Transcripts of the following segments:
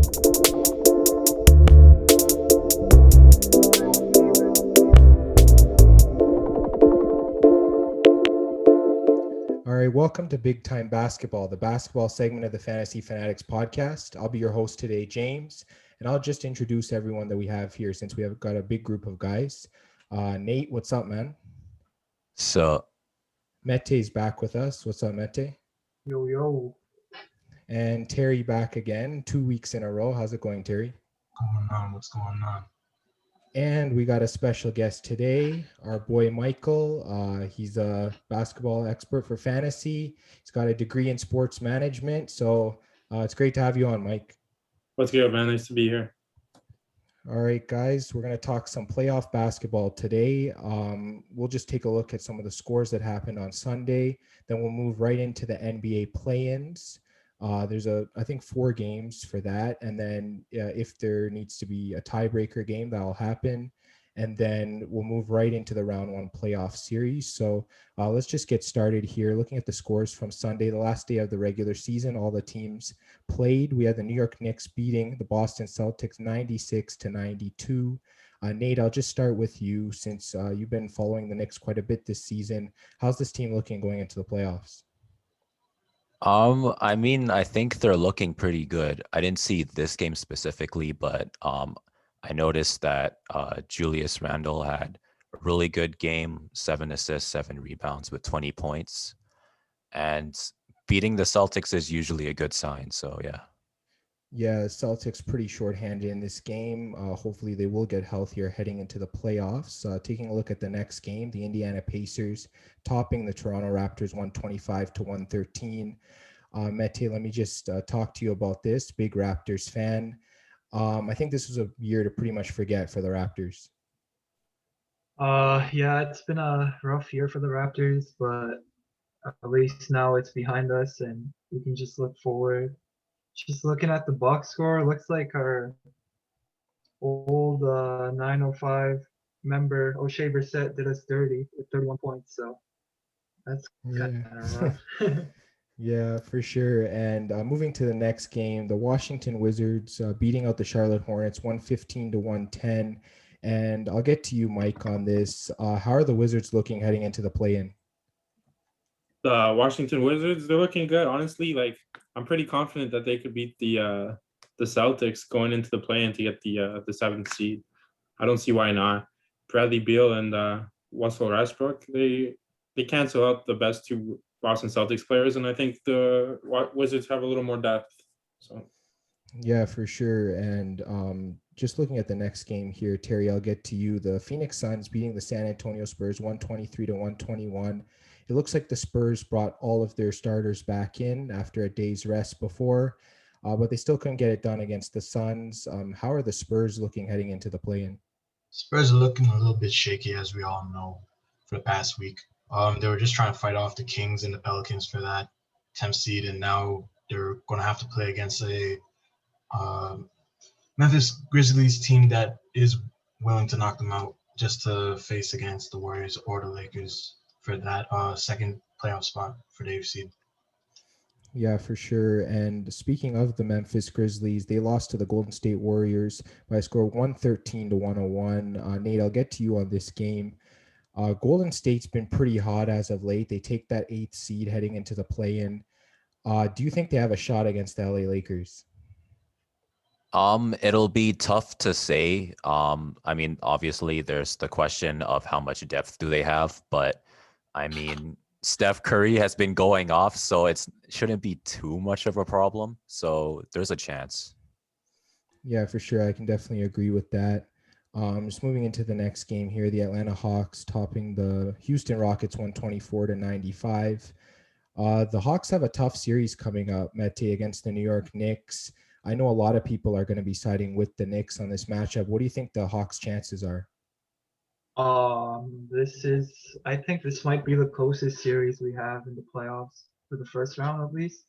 All right, welcome to Big Time Basketball, the basketball segment of the Fantasy Fanatics Podcast. I'll be your host today, James, and I'll just introduce everyone that we have here since we have got a big group of guys. Nate, what's up, man? So, Mete's back with us. What's up, Mete? Yo, yo. And Terry back again, 2 weeks in a row. How's it going, Terry? What's going on? And we got a special guest today, our boy Michael. He's a basketball expert for fantasy. He's got a degree in sports management. So it's great to have you on, Mike. What's good, man? Nice to be here. All right, guys, we're going to talk some playoff basketball today. We'll just take a look at some of the scores that happened on Sunday. Then we'll move right into the NBA play-ins. There's I think 4 games for that. And then if there needs to be a tiebreaker game, that'll happen. And then we'll move right into the round 1 playoff series. So let's just get started here. Looking at the scores from Sunday, the last day of the regular season, all the teams played. We had the New York Knicks beating the Boston Celtics 96-92. Nate, I'll just start with you since you've been following the Knicks quite a bit this season. How's this team looking going into the playoffs? I think they're looking pretty good. I didn't see this game specifically, but I noticed that Julius Randle had a really good game, 7 assists, 7 rebounds with 20 points. And beating the Celtics is usually a good sign. So, yeah. Yeah, Celtics pretty shorthanded in this game. Hopefully they will get healthier heading into the playoffs. Taking a look at the next game, the Indiana Pacers topping the Toronto Raptors 125-113. Mete, let me just talk to you about this. Big Raptors fan. I think this was a year to pretty much forget for the Raptors. Yeah, it's been a rough year for the Raptors, but at least now it's behind us and we can just look forward. Just looking at the box score, looks like our old 905 member O'Shea Brissett did us dirty with 31 points. So that's kind of rough. Yeah, for sure. And moving to the next game, the Washington Wizards beating out the Charlotte Hornets 115-110. And I'll get to you, Mike, on this. How are the Wizards looking heading into the play-in? The Washington Wizards, they're looking good. Honestly, I'm pretty confident that they could beat the Celtics going into the play-in to get the 7th seed. I don't see why not. Bradley Beal and Russell Westbrook, they cancel out the best 2 Boston Celtics players, and I think the Wizards have a little more depth. So, yeah, for sure. And just looking at the next game here, Terry, I'll get to you. The Phoenix Suns beating the San Antonio Spurs 123-121. It looks like the Spurs brought all of their starters back in after a day's rest before, but they still couldn't get it done against the Suns. How are the Spurs looking heading into the play-in? Spurs are looking a little bit shaky, as we all know, for the past week. They were just trying to fight off the Kings and the Pelicans for that 10th seed, and now they're going to have to play against a Memphis Grizzlies team that is willing to knock them out just to face against the Warriors or the Lakers for that second playoff spot for the AFC. Yeah, for sure. And speaking of the Memphis Grizzlies, they lost to the Golden State Warriors by a score of 113-101. Nate, I'll get to you on this game. Golden State's been pretty hot as of late. They take that 8th seed heading into the play-in. Do you think they have a shot against the LA Lakers? It'll be tough to say. Obviously there's the question of how much depth do they have, but Steph Curry has been going off, so it shouldn't be too much of a problem. So there's a chance. Yeah, for sure. I can definitely agree with that. Just moving into the next game here, the Atlanta Hawks topping the Houston Rockets 124-95. The Hawks have a tough series coming up, Mete, against the New York Knicks. I know a lot of people are going to be siding with the Knicks on this matchup. What do you think the Hawks' chances are? I think this might be the closest series we have in the playoffs for the first round at least.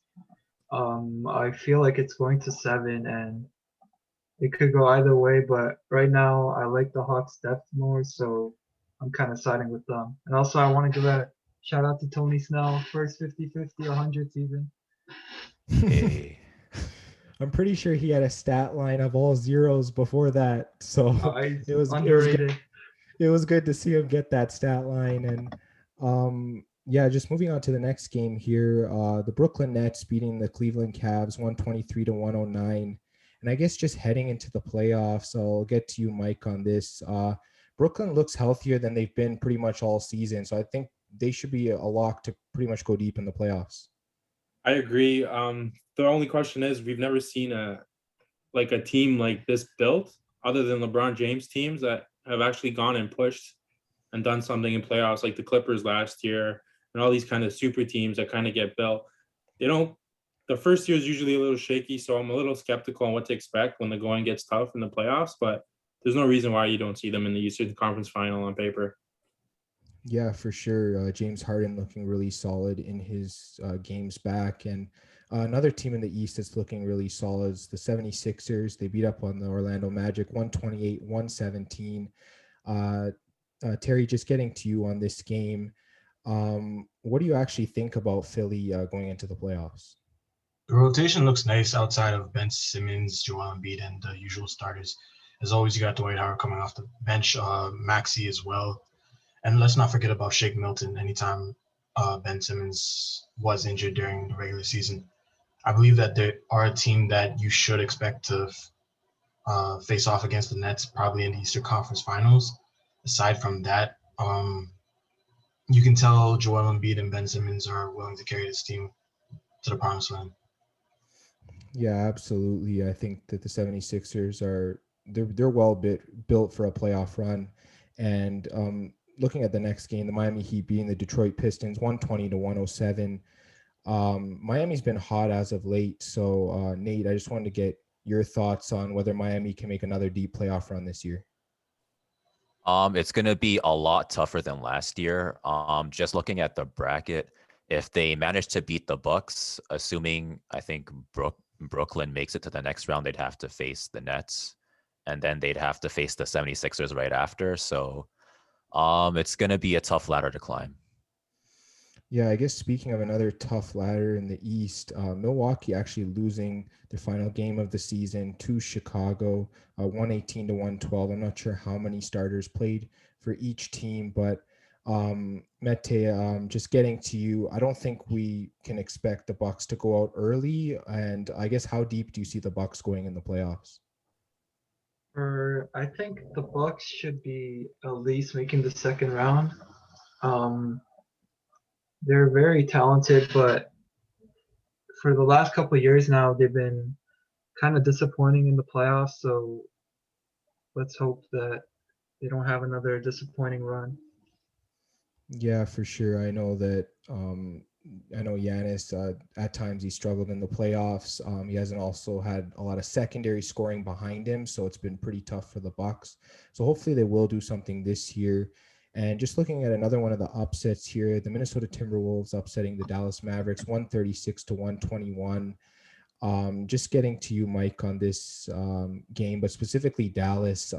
I feel like it's going to 7 and it could go either way, but right now I like the Hawks depth more, so I'm kind of siding with them. And also I want to give a shout out to Tony Snell, first 50-50, 100 season. Hey. I'm pretty sure he had a stat line of all zeros before that. So He's it was underrated. it was good to see him get that stat line. And yeah, just moving on to the next game here, the Brooklyn Nets beating the Cleveland Cavs 123 to 109. And I guess just heading into the playoffs, I'll get to you, Mike, on this. Brooklyn looks healthier than they've been pretty much all season. So I think they should be a lock to pretty much go deep in the playoffs. I agree. The only question is we've never seen a team like this built, other than LeBron James teams that have actually gone and pushed and done something in playoffs, like the Clippers last year, and all these kind of super teams that kind of get built. They don't. The first year is usually a little shaky, so I'm a little skeptical on what to expect when the going gets tough in the playoffs. But there's no reason why you don't see them in the Eastern Conference Final on paper. Yeah, for sure. James Harden looking really solid in his games back. And another team in the East that's looking really solid is the 76ers. They beat up on the Orlando Magic 128-117. Terry, just getting to you on this game. What do you actually think about Philly going into the playoffs? The rotation looks nice outside of Ben Simmons, Joel Embiid, and the usual starters. As always, you got Dwight Howard coming off the bench, Maxey as well. And let's not forget about Shake Milton anytime Ben Simmons was injured during the regular season. I believe that they are a team that you should expect to face off against the Nets, probably in the Eastern Conference Finals. Aside from that, you can tell Joel Embiid and Ben Simmons are willing to carry this team to the promised land. Yeah, absolutely. I think that the 76ers they're well built for a playoff run. And looking at the next game, the Miami Heat beating the Detroit Pistons 120 to 107. Miami's been hot as of late. So Nate, I just wanted to get your thoughts on whether Miami can make another deep playoff run this year. It's going to be a lot tougher than last year. Just looking at the bracket, if they manage to beat the Bucks, assuming I think Brooklyn makes it to the next round, they'd have to face the Nets, and then they'd have to face the 76ers right after. So it's going to be a tough ladder to climb. Yeah, I guess speaking of another tough ladder in the East, Milwaukee actually losing their final game of the season to Chicago, 118 to 112. I'm not sure how many starters played for each team, but Mete, just getting to you, I don't think we can expect the Bucks to go out early. And I guess how deep do you see the Bucks going in the playoffs? I think the Bucks should be at least making the second round. They're very talented, but for the last couple of years now, they've been kind of disappointing in the playoffs. So let's hope that they don't have another disappointing run. Yeah, for sure. I know that. I know Giannis. At times he struggled in the playoffs. He hasn't also had a lot of secondary scoring behind him, so it's been pretty tough for the Bucks. So hopefully they will do something this year. And just looking at another one of the upsets here, the Minnesota Timberwolves upsetting the Dallas Mavericks 136 to 121. Just getting to you, Mike, on this game, but specifically Dallas.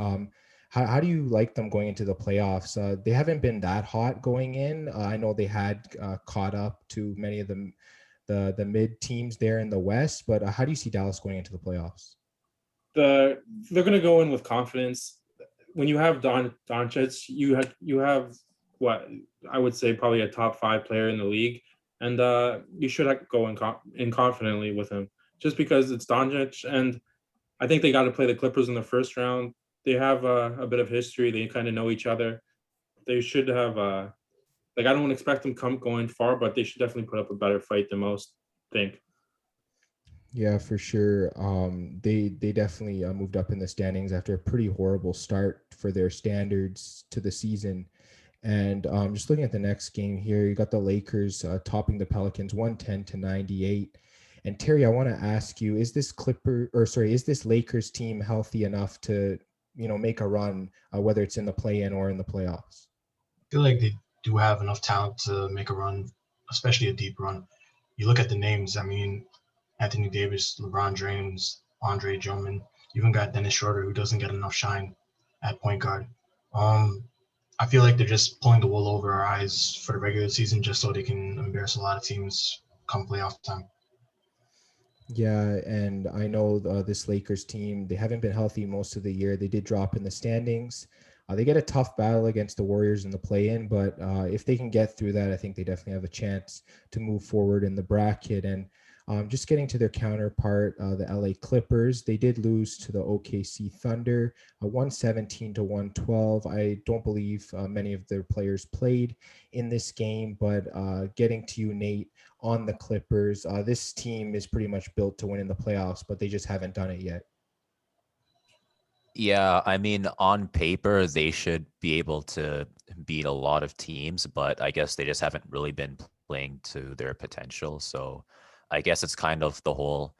How do you like them going into the playoffs? They haven't been that hot going in. I know they had caught up to many of the mid teams there in the West, but how do you see Dallas going into the playoffs? They're going to go in with confidence. When you have Doncic, you have what I would say probably a top 5 player in the league, and you should go in confidently with him just because it's Doncic. And I think they got to play the Clippers in the first round. They have a bit of history. They kind of know each other. They should have I don't expect them going far, but they should definitely put up a better fight than most think. Yeah, for sure. They definitely moved up in the standings after a pretty horrible start for their standards to the season. And just looking at the next game here, you got the Lakers topping the Pelicans 110 to 98. And Terry, I want to ask you, is this Lakers team healthy enough to, make a run, whether it's in the play-in or in the playoffs? I feel like they do have enough talent to make a run, especially a deep run. You look at the names, I mean, Anthony Davis, LeBron James, Andre Drummond, even got Dennis Schroeder, who doesn't get enough shine at point guard. I feel like they're just pulling the wool over our eyes for the regular season just so they can embarrass a lot of teams come playoff time. Yeah, and I know this Lakers team, they haven't been healthy most of the year. They did drop in the standings. They get a tough battle against the Warriors in the play-in, but if they can get through that, I think they definitely have a chance to move forward in the bracket. And just getting to their counterpart, the LA Clippers, they did lose to the OKC Thunder, 117 to 112. I don't believe many of their players played in this game, but getting to you, Nate, on the Clippers. This team is pretty much built to win in the playoffs, but they just haven't done it yet. Yeah, I mean, on paper, they should be able to beat a lot of teams, but I guess they just haven't really been playing to their potential. So I guess it's kind of the whole,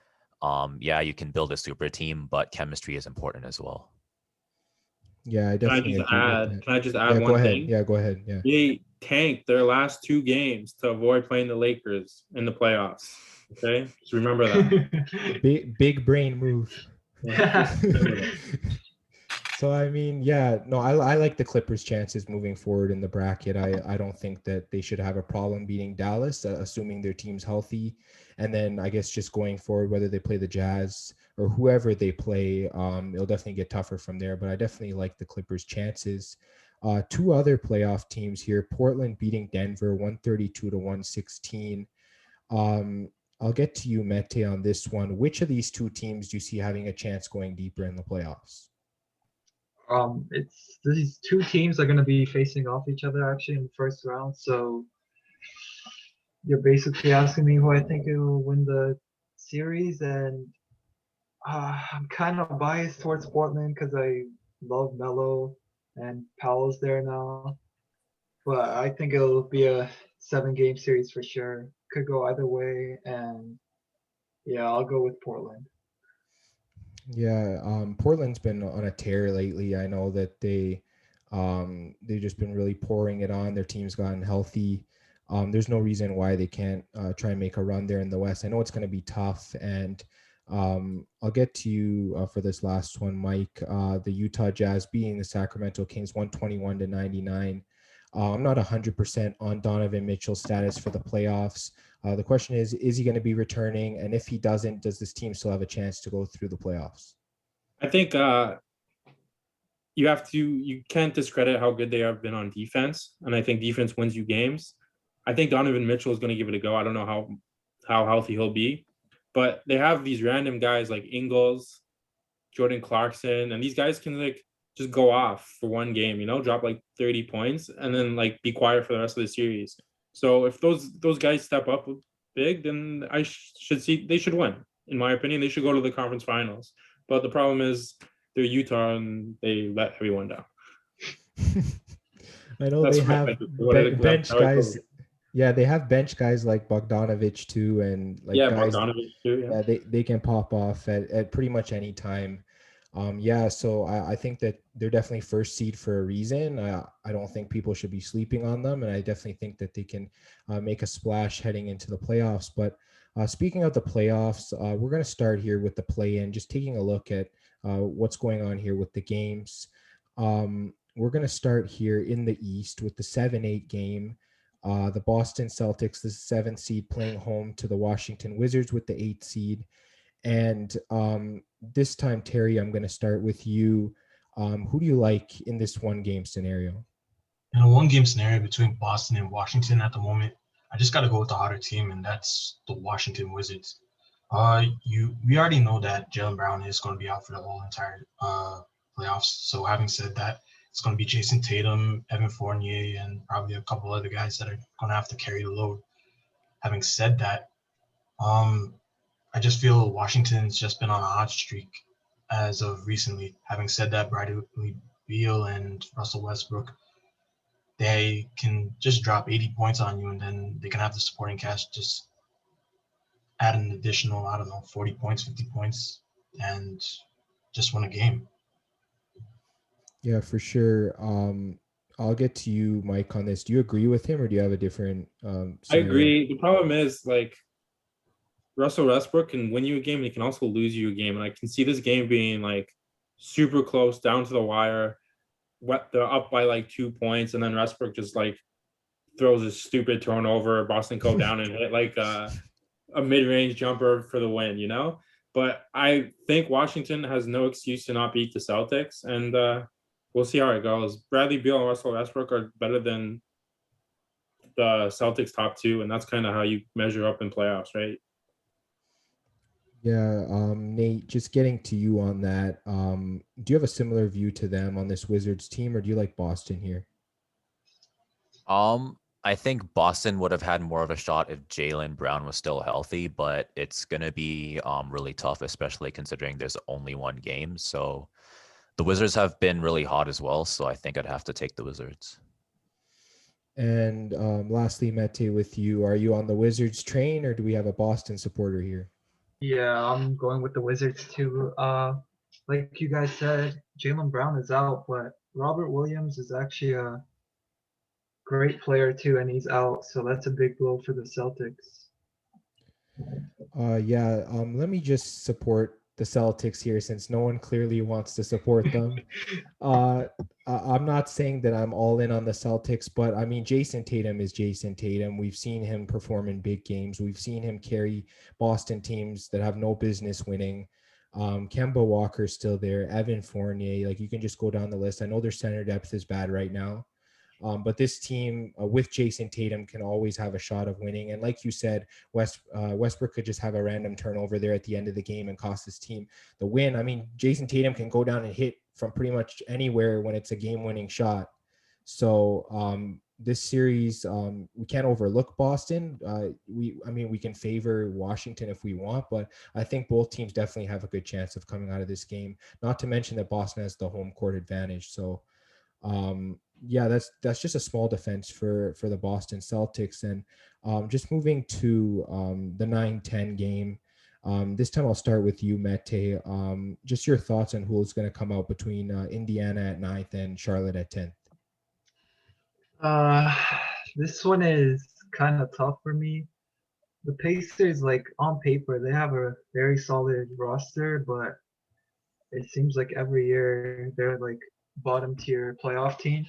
yeah, you can build a super team, but chemistry is important as well. Yeah, I Can I definitely just agree with add? that. Can I just add Yeah, go one ahead. thing? Yeah, go ahead. Yeah. They tanked their last 2 games to avoid playing the Lakers in the playoffs. Okay, just remember that. Big brain move. Yeah. Remember that. So I mean, yeah, no, I like the Clippers' chances moving forward in the bracket. I don't think that they should have a problem beating Dallas, assuming their team's healthy. And then I guess just going forward, whether they play the Jazz or whoever they play, it'll definitely get tougher from there. But I definitely like the Clippers' chances. Two other playoff teams here: Portland beating Denver 132 to 116. Um, I'll get to you, Mete, on this one. Which of these two teams do you see having a chance going deeper in the playoffs? It's these two teams are going to be facing off each other actually in the first round. So you're basically asking me who I think will win the series, and I'm kind of biased towards Portland because I love Melo and Powell's there now. But I think it'll be a 7 game series for sure. Could go either way, and yeah, I'll go with Portland. Yeah, Portland's been on a tear lately. I know that they've just been really pouring it on. Their team's gotten healthy. There's no reason why they can't try and make a run there in the West. I know it's going to be tough, and I'll get to you for this last one, Mike. The Utah Jazz beating the Sacramento Kings 121 to 99. I'm not 100% on Donovan Mitchell's status for the playoffs. The question is he going to be returning? And if he doesn't, does this team still have a chance to go through the playoffs? I think you can't discredit how good they have been on defense, and I think defense wins you games. I think Donovan Mitchell is going to give it a go. I don't know how healthy he'll be, but they have these random guys like Ingles, Jordan Clarkson, and these guys can like just go off for one game, drop like 30 points and then like be quiet for the rest of the series. So if those guys step up big, then I should see they should win. In my opinion, they should go to the conference finals. But the problem is they're Utah and they let everyone down. I know they have bench guys. Yeah, they have bench guys like Bogdanovich too, and like guys. Bogdanovich too. Yeah, they can pop off at pretty much any time. Yeah, so I think that they're definitely first seed for a reason. I don't think people should be sleeping on them, and I definitely think that they can make a splash heading into the playoffs. But speaking of the playoffs, we're going to start here with the play-in, just taking a look at what's going on here with the games. We're going to start here in the East with the 7-8 game. The Boston Celtics, the 7th seed, playing home to the Washington Wizards with the 8th seed. And this time, Terry, I'm going to start with you. Who do you like in this one-game scenario? In a one-game scenario between Boston and Washington at the moment, I just got to go with the hotter team, and that's the Washington Wizards. We already know that Jaylen Brown is going to be out for the whole entire playoffs. So having said that, it's going to be Jason Tatum, Evan Fournier, and probably a couple other guys that are going to have to carry the load. Having said that, I just feel Washington's just been on a hot streak as of recently. Having said that, Bradley Beal and Russell Westbrook, they can just drop 80 points on you, and then they can have the supporting cast just add an additional, 40 points, 50 points, and just win a game. Yeah, for sure. I'll get to you, Mike, on this. Do you agree with him, or do you have a different scenario? I agree. The problem is, like, Russell Westbrook can win you a game and he can also lose you a game. And I can see this game being like super close, down to the wire. They're up by like 2 points, and then Westbrook just like throws a stupid turnover. Boston go down and hit like a mid-range jumper for the win, you know? But I think Washington has no excuse to not beat the Celtics, and we'll see how it goes. Bradley Beal and Russell Westbrook are better than the Celtics top two, and that's kind of how you measure up in playoffs, right? Yeah, Nate, just getting to you on that. Do you have a similar view to them on this Wizards team, or do you like Boston here? I think Boston would have had more of a shot if Jaylen Brown was still healthy, but it's gonna be really tough, especially considering there's only one game. So the Wizards have been really hot as well, so I think I'd have to take the Wizards. And lastly, Mete, with you, are you on the Wizards train, or do we have a Boston supporter here? Yeah, I'm going with the Wizards too. Like you guys said, Jaylen Brown is out, but Robert Williams is actually a great player too, and he's out, so that's a big blow for the Celtics. Yeah, let me just support the Celtics here since no one clearly wants to support them. I'm not saying that I'm all in on the Celtics, but I mean, Jason Tatum is Jason Tatum. We've seen him perform in big games. We've seen him carry Boston teams that have no business winning. Kemba Walker's still there. Evan Fournier, like you can just go down the list. I know their center depth is bad right now. But this team with Jason Tatum can always have a shot of winning. And like you said, Westbrook could just have a random turnover there at the end of the game and cost his team the win. I mean, Jason Tatum can go down and hit from pretty much anywhere when it's a game-winning shot. So this series, we can't overlook Boston. We can favor Washington if we want, but I think both teams definitely have a good chance of coming out of this game. Not to mention that Boston has the home court advantage. So yeah, that's just a small defense for the Boston Celtics. And just moving to the 9-10 game. This time I'll start with you, Mete. Just your thoughts on who's going to come out between Indiana at 9th and Charlotte at 10th. This one is kind of tough for me. The Pacers, like on paper, they have a very solid roster, but it seems like every year they're like bottom tier playoff team.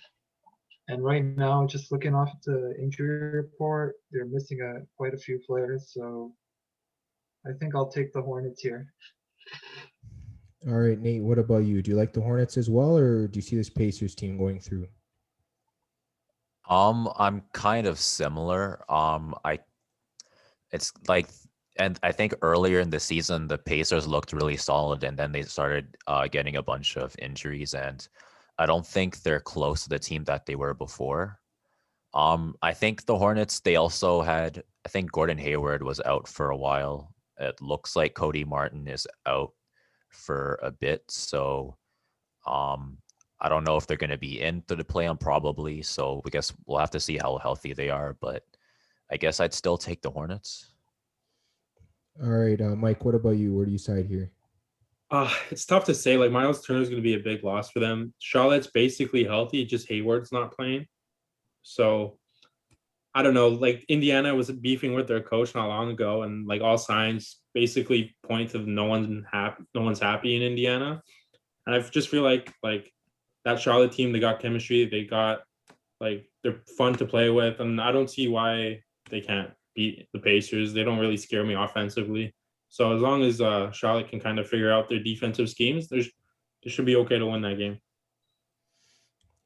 And right now, just looking off the injury report, they're missing quite a few players. So I think I'll take the Hornets here. All right, Nate, what about you? Do you like the Hornets as well, or do you see this Pacers team going through? I'm kind of similar. It's like, and I think earlier in the season, the Pacers looked really solid, and then they started getting a bunch of injuries, and I don't think they're close to the team that they were before. I think the Hornets, they also had, I think Gordon Hayward was out for a while. It looks like Cody Martin is out for a bit. So I don't know if they're going to be into the play-in probably. So I guess we'll have to see how healthy they are. But I guess I'd still take the Hornets. All right, Mike, what about you? Where do you side here? It's tough to say. Like Miles Turner is going to be a big loss for them. Charlotte's basically healthy, just Hayward's not playing. So I don't know. Like Indiana was beefing with their coach not long ago, and like all signs basically point to no one's happy in Indiana. And I just feel like that Charlotte team, they got chemistry. They got they're fun to play with, and I don't see why they can't beat the Pacers. They don't really scare me offensively. So as long as Charlotte can kind of figure out their defensive schemes, they should be okay to win that game.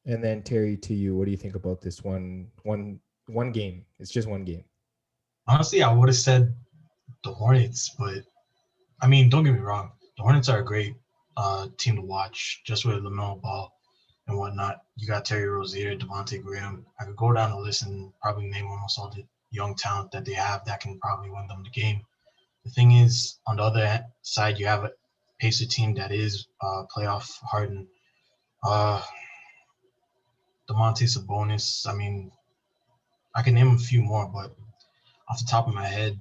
And then Terry, to you, what do you think about this one game? It's just one game. Honestly, I would have said the Hornets, but I mean, don't get me wrong. The Hornets are a great team to watch, just with LaMelo Ball and whatnot. You got Terry Rozier, Devontae Graham. I could go down the list and probably name almost all the young talent that they have that can probably win them the game. The thing is, on the other side, you have a Pacer team that is playoff hardened. Domantas Sabonis. I mean, I can name a few more, but off the top of my head,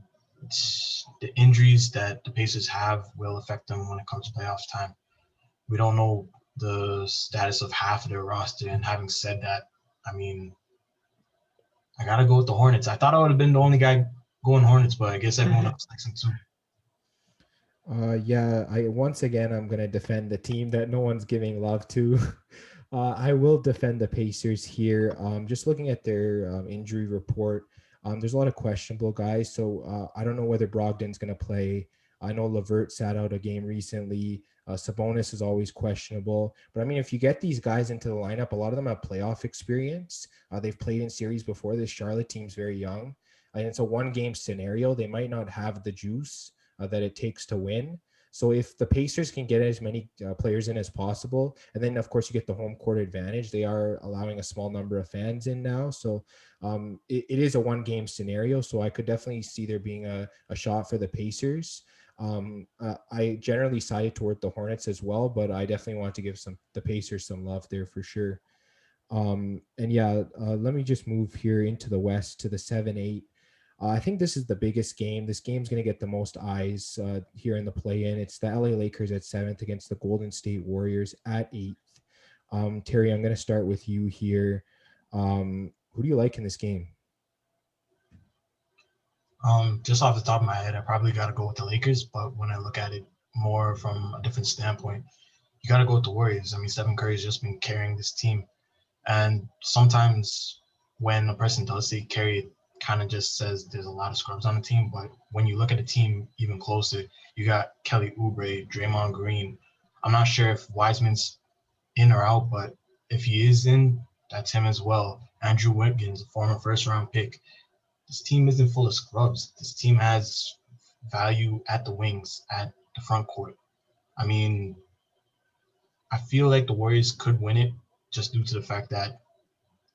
the injuries that the Pacers have will affect them when it comes to playoff time. We don't know the status of half of their roster, and having said that, I mean, I gotta go with the Hornets. I thought I would have been the only guy going Hornets, but I guess everyone else likes them too. I'm gonna defend the team that no one's giving love to. I will defend the Pacers here. Just looking at their injury report, There's a lot of questionable guys, so I don't know whether Brogdon's going to play. I know Levert sat out a game recently. Sabonis is always questionable. But I mean, if you get these guys into the lineup, a lot of them have playoff experience. They've played in series before. This Charlotte team's very young. And it's a one-game scenario. They might not have the juice that it takes to win. So if the Pacers can get as many players in as possible, and then of course you get the home court advantage, they are allowing a small number of fans in now. So it is a one-game scenario. So I could definitely see there being a shot for the Pacers. I generally sided toward the Hornets as well, but I definitely want to give the Pacers some love there for sure. And yeah, let me just move here into the West to the 7-8. I think this is the biggest game. This game's going to get the most eyes here in the play-in. It's the LA Lakers at 7th against the Golden State Warriors at 8th. Terry, I'm going to start with you here. Who do you like in this game? Just off the top of my head, I probably got to go with the Lakers. But when I look at it more from a different standpoint, you got to go with the Warriors. I mean, Stephen Curry's just been carrying this team. And sometimes when a person does say carry, it kind of just says there's a lot of scrubs on the team. But when you look at the team even closer, you got Kelly Oubre, Draymond Green. I'm not sure if Wiseman's in or out, but if he is in, that's him as well. Andrew Wiggins, a former first-round pick. This team isn't full of scrubs. This team has value at the wings, at the front court. I mean, I feel like the Warriors could win it just due to the fact that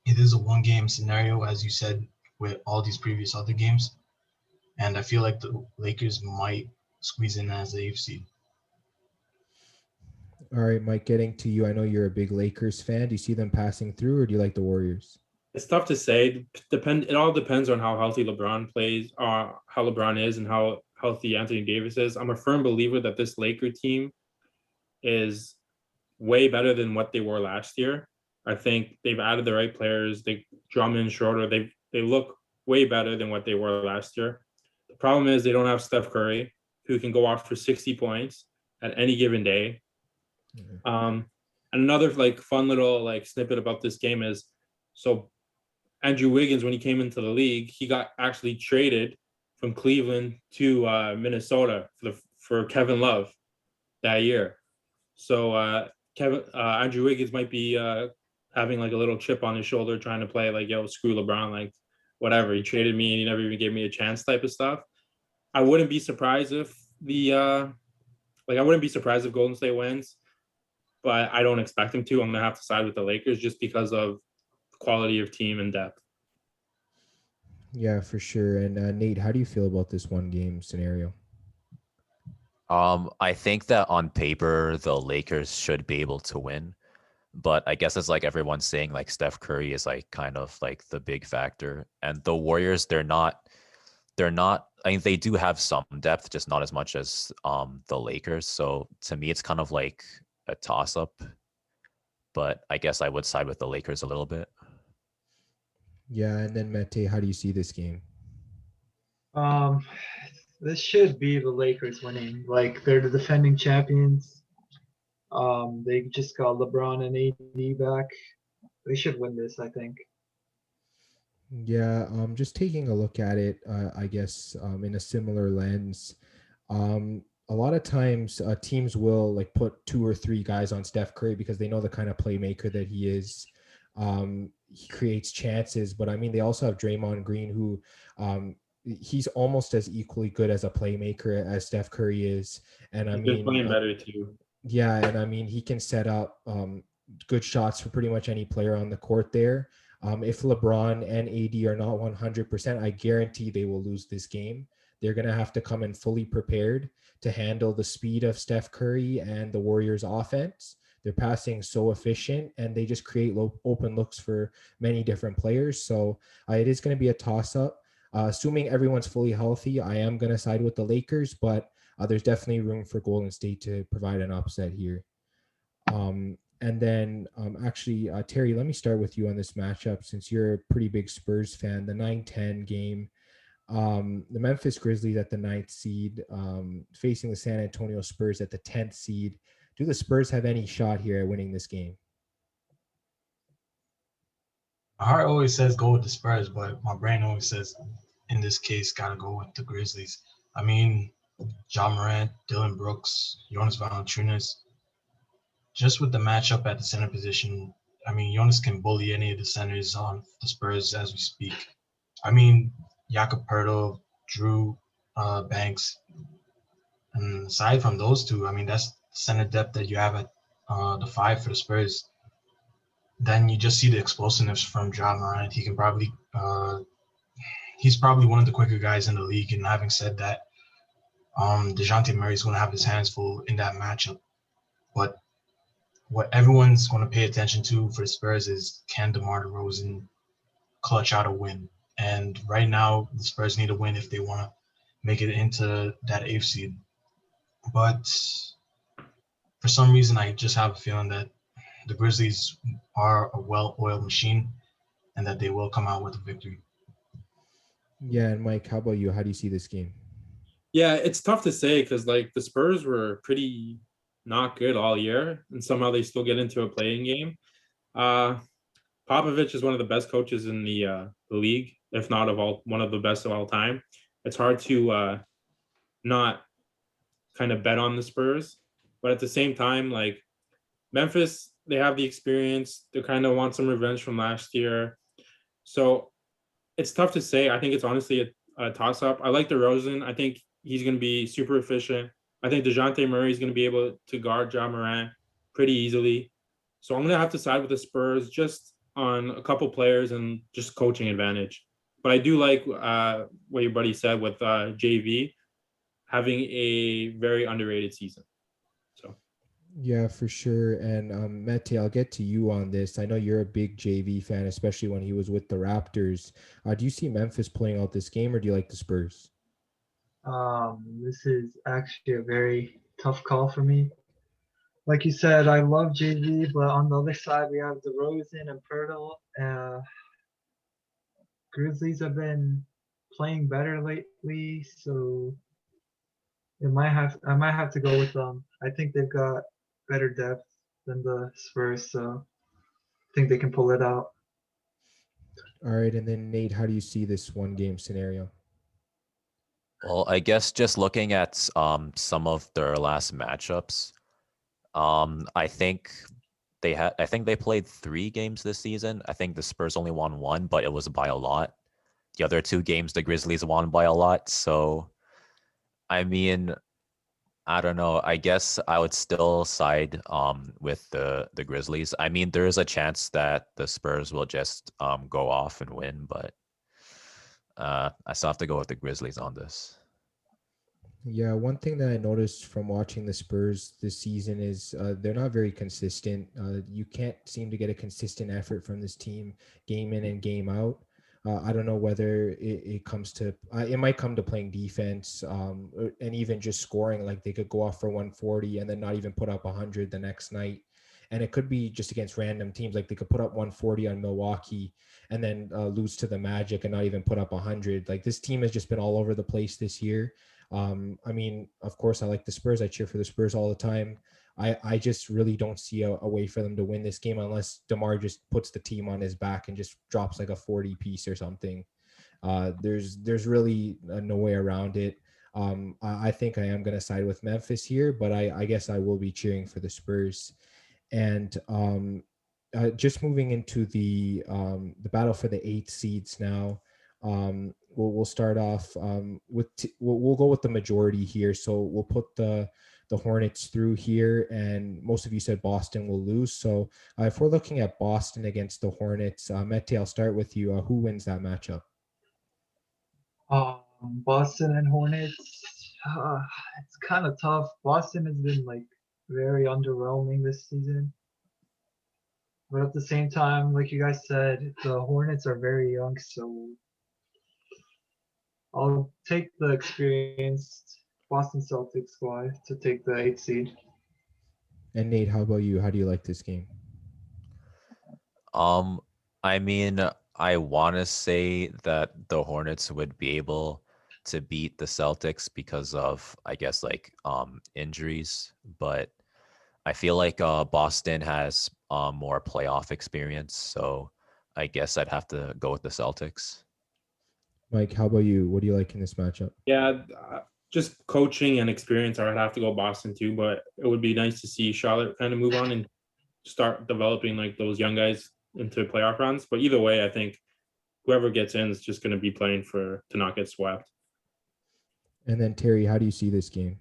it is a one-game scenario, as you said, with all these previous other games. And I feel like the Lakers might squeeze in as the eighth seed. All right, Mike, getting to you. I know you're a big Lakers fan. Do you see them passing through, or do you like the Warriors? It's tough to say. It all depends on how healthy LeBron plays, how LeBron is, and how healthy Anthony Davis is. I'm a firm believer that this Laker team is way better than what they were last year. I think they've added the right players. They Drummond, Schroeder. They look way better than what they were last year. The problem is they don't have Steph Curry, who can go off for 60 points at any given day. And another fun little snippet about this game is, so Andrew Wiggins, when he came into the league, he got actually traded from Cleveland to Minnesota for Kevin Love that year. So Andrew Wiggins might be having a little chip on his shoulder, trying to play yo, screw LeBron, whatever. He traded me and he never even gave me a chance type of stuff. I wouldn't be surprised if Golden State wins, but I don't expect him to. I'm gonna have to side with the Lakers just because of quality of team and depth. Yeah, for sure. And Nate, how do you feel about this one game scenario? I think that on paper the Lakers should be able to win, but I guess it's everyone's saying Steph Curry is kind of the big factor, and the Warriors they're not. I mean, they do have some depth, just not as much as the Lakers. So to me, it's kind of like a toss up, but I guess I would side with the Lakers a little bit. Yeah, and then Mete, how do you see this game? This should be the Lakers winning. They're the defending champions. They just got LeBron and AD back. They should win this, I think. Yeah, just taking a look at it, I guess in a similar lens. A lot of times teams will put 2 or 3 guys on Steph Curry because they know the kind of playmaker that he is. He creates chances, but I mean, they also have Draymond Green, who he's almost as equally good as a playmaker as Steph Curry is. And I mean, playing better too. Yeah, and I mean, he can set up good shots for pretty much any player on the court there. If LeBron and AD are not 100%, I guarantee they will lose this game. They're going to have to come in fully prepared to handle the speed of Steph Curry and the Warriors offense. They're passing so efficient, and they just create open looks for many different players. So it is going to be a toss-up. Assuming everyone's fully healthy, I am going to side with the Lakers, but there's definitely room for Golden State to provide an upset here. And then actually, Terry, let me start with you on this matchup since you're a pretty big Spurs fan. The 9-10 game, the Memphis Grizzlies at the 9th seed facing the San Antonio Spurs at the 10th seed. Do the Spurs have any shot here at winning this game? My heart always says go with the Spurs, but my brain always says, in this case, gotta go with the Grizzlies. I mean, John Morant, Dylan Brooks, Jonas Valanciunas. Just with the matchup at the center position, I mean, Jonas can bully any of the centers on the Spurs as we speak. I mean, Jakob Pertl, Drew Banks, and aside from those two, I mean, that's center depth that you have at the five for the Spurs. Then you just see the explosiveness from John Morant. He's probably one of the quicker guys in the league. And having said that, DeJounte Murray is going to have his hands full in that matchup. But what everyone's going to pay attention to for the Spurs is, can DeMar DeRozan clutch out a win? And right now, the Spurs need a win if they want to make it into that 8th seed. But for some reason, I just have a feeling that the Grizzlies are a well-oiled machine and that they will come out with a victory. Yeah, and Mike, how about you? How do you see this game? Yeah, it's tough to say because like the Spurs were pretty not good all year, and somehow they still get into a playing game. Popovich is one of the best coaches in the league, if not one of the best of all time. It's hard to not kind of bet on the Spurs, but at the same time, like Memphis, they have the experience. They kind of want some revenge from last year, so it's tough to say. I think it's honestly a toss-up. I like DeRozan. I think he's going to be super efficient. I think DeJounte Murray is going to be able to guard Ja Morant pretty easily. So I'm going to have to side with the Spurs just on a couple players and just coaching advantage. But I do like what your buddy said with JV having a very underrated season. So. Yeah, for sure. And Mete, I'll get to you on this. I know you're a big JV fan, especially when he was with the Raptors. Do you see Memphis playing out this game, or do you like the Spurs? This is actually a very tough call for me. Like you said, I love JV, but on the other side we have DeRozan and Pirtle. Grizzlies have been playing better lately, so I might have to go with them. I think they've got better depth than the Spurs, so I think they can pull it out. All right, and then Nate, how do you see this one game scenario? Well, I guess just looking at some of their last matchups, I think they played 3 games this season. I think the Spurs only won 1, but it was by a lot. The other 2 games, the Grizzlies won by a lot. So, I mean, I don't know. I guess I would still side with the Grizzlies. I mean, there is a chance that the Spurs will just go off and win, but I still have to go with the Grizzlies on this. Yeah, one thing that I noticed from watching the Spurs this season is they're not very consistent. You can't seem to get a consistent effort from this team game in and game out. I don't know whether it comes to it might come to playing defense and even just scoring. Like they could go off for 140 and then not even put up 100 the next night. And it could be just against random teams. Like they could put up 140 on Milwaukee and then lose to the Magic and not even put up 100. Like this team has just been all over the place this year. I mean, of course, I like the Spurs. I cheer for the Spurs all the time. I just really don't see a way for them to win this game unless DeMar just puts the team on his back and just drops like a 40 piece or something. There's really no way around it. I think I am going to side with Memphis here, but I guess I will be cheering for the Spurs. And just moving into the battle for the 8th seeds now. We'll start off we'll go with the majority here. So we'll put the Hornets through here, and most of you said Boston will lose. So if we're looking at Boston against the Hornets, Mete, I'll start with you. Who wins that matchup? Boston and Hornets. It's kind of tough. Boston has been like very underwhelming this season. But at the same time, like you guys said, the Hornets are very young, so I'll take the experienced Boston Celtics squad to take the 8th seed. And Nate, how about you? How do you like this game? I mean, I want to say that the Hornets would be able to beat the Celtics because of, I guess, like injuries, but I feel like Boston has more playoff experience, so I guess I'd have to go with the Celtics. Mike, how about you? What do you like in this matchup? Yeah, just coaching and experience, I would have to go Boston too. But it would be nice to see Charlotte kind of move on and start developing like those young guys into playoff runs. But either way, I think whoever gets in is just going to be playing to not get swept. And then Terry, how do you see this game?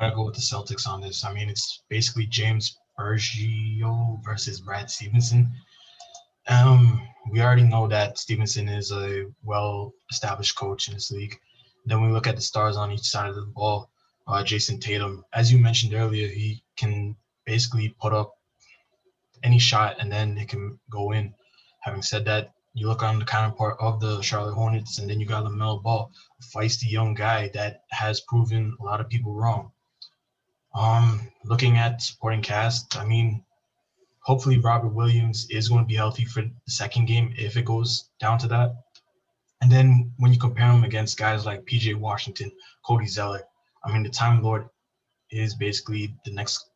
I'm gonna go with the Celtics on this. I mean, it's basically James Bergio versus Brad Stevenson. We already know that Stevenson is a well-established coach in this league. Then we look at the stars on each side of the ball. Jason Tatum, as you mentioned earlier, he can basically put up any shot and then it can go in. Having said that, you look on the counterpart of the Charlotte Hornets, and then you got LaMelo Ball, a feisty young guy that has proven a lot of people wrong. Looking at supporting cast, I mean, hopefully Robert Williams is going to be healthy for the second game if it goes down to that. And then when you compare him against guys like PJ Washington, Cody Zeller, I mean, the Time Lord is basically the next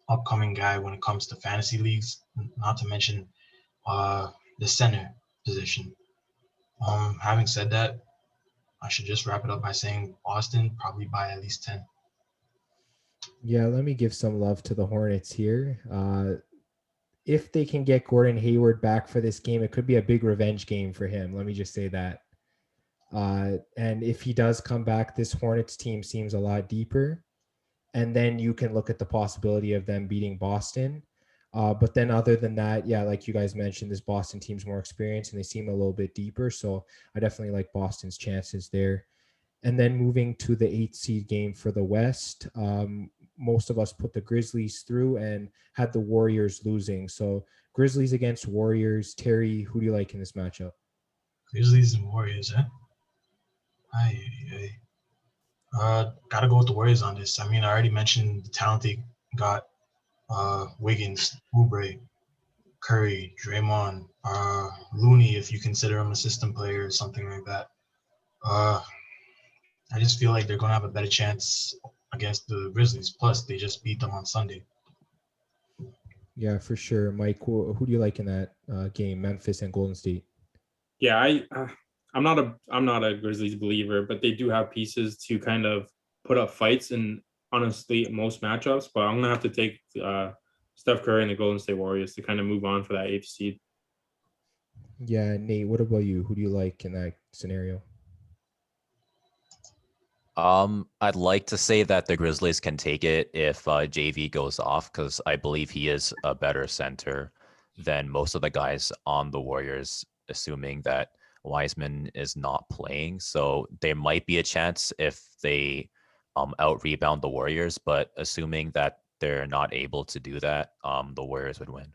upcoming guy when it comes to fantasy leagues, not to mention the center position. Having said that, I should just wrap it up by saying Boston probably by at least 10. Yeah, let me give some love to the Hornets here. If they can get Gordon Hayward back for this game, it could be a big revenge game for him. Let me just say that. And if he does come back, this Hornets team seems a lot deeper. And then you can look at the possibility of them beating Boston. But then other than that, yeah, like you guys mentioned, this Boston team's more experienced and they seem a little bit deeper. So I definitely like Boston's chances there. And then moving to the 8th seed game for the West, most of us put the Grizzlies through and had the Warriors losing. So Grizzlies against Warriors. Terry, who do you like in this matchup? Grizzlies and Warriors, eh? Gotta go with the Warriors on this. I mean, I already mentioned the talent they got. Wiggins, Oubre, Curry, Draymond, Looney, if you consider him a system player or something like that. I just feel like they're going to have a better chance against the Grizzlies. Plus, they just beat them on Sunday. Yeah, for sure. Mike, who do you like in that game, Memphis and Golden State? Yeah, I'm not a Grizzlies believer, but they do have pieces to kind of put up fights in honestly most matchups. But I'm gonna have to take Steph Curry and the Golden State Warriors to kind of move on for that 8th seed. Yeah, Nate, what about you? Who do you like in that scenario? I'd like to say that the Grizzlies can take it if JV goes off, because I believe he is a better center than most of the guys on the Warriors, assuming that Wiseman is not playing. So there might be a chance if they out rebound the Warriors, but assuming that they're not able to do that, the Warriors would win.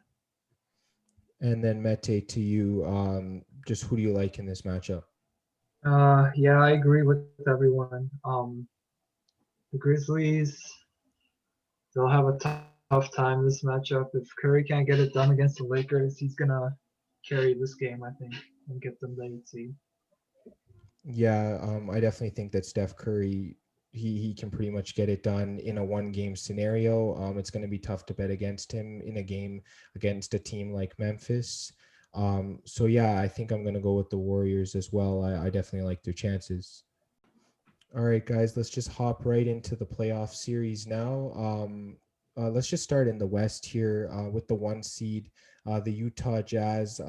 And then Mete, to you, just who do you like in this matchup? Yeah, I agree with everyone. The Grizzlies, they'll have a tough time this matchup. If Curry can't get it done against the Lakers, he's gonna carry this game, I think, and get them the 8th seed. Yeah, I definitely think that Steph Curry, he can pretty much get it done in a one-game scenario. It's going to be tough to bet against him in a game against a team like Memphis. So yeah, I think I'm going to go with the Warriors as well. I definitely like their chances. All right, guys, let's just hop right into the playoff series now. Let's just start in the West here with the 1 seed, the Utah Jazz.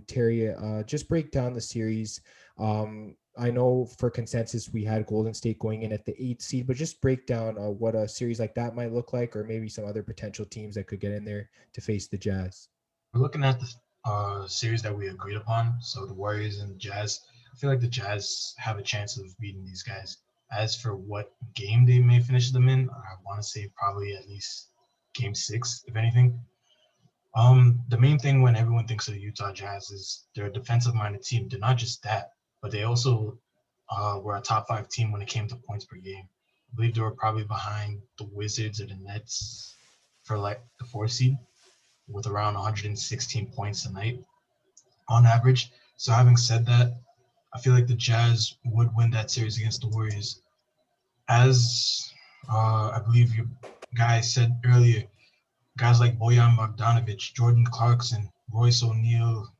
Terry, just break down the series. I know for consensus we had Golden State going in at the 8th seed, but just break down what a series like that might look like, or maybe some other potential teams that could get in there to face the Jazz. We're looking at the series that we agreed upon, so the Warriors and the Jazz. I feel like the Jazz have a chance of beating these guys. As for what game they may finish them in, I want to say probably at least game 6, if anything. The main thing when everyone thinks of the Utah Jazz is they're a defensive-minded team. They're not just that, but they also were a top 5 team when it came to points per game. I believe they were probably behind the Wizards or the Nets for like the 4th seed with around 116 points a night on average. So having said that, I feel like the Jazz would win that series against the Warriors. As I believe you guys said earlier, guys like Bojan Bogdanovic, Jordan Clarkson, Royce O'Neal,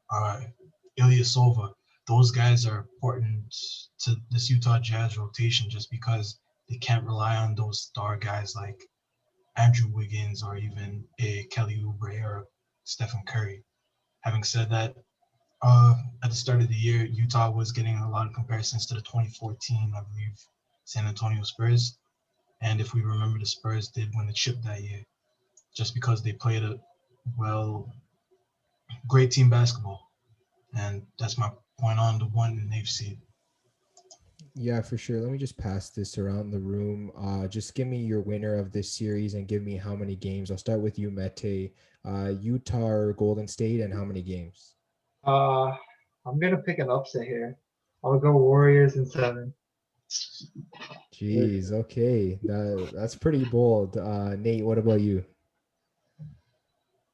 Ilyasova. Those guys are important to this Utah Jazz rotation just because they can't rely on those star guys like Andrew Wiggins or even a Kelly Oubre or Stephen Curry. Having said that, at the start of the year, Utah was getting a lot of comparisons to the 2014, I believe, San Antonio Spurs. And if we remember, the Spurs did win the chip that year just because they played great team basketball. And that's my point on the 1 and 8 seed. Yeah, for sure. Let me just pass this around the room. Just give me your winner of this series and give me how many games. I'll start with you, Mete. Utah or Golden State, and how many games? Uh, I'm gonna pick an upset here. I'll go Warriors in 7. Jeez, okay. That's pretty bold. Nate, what about you?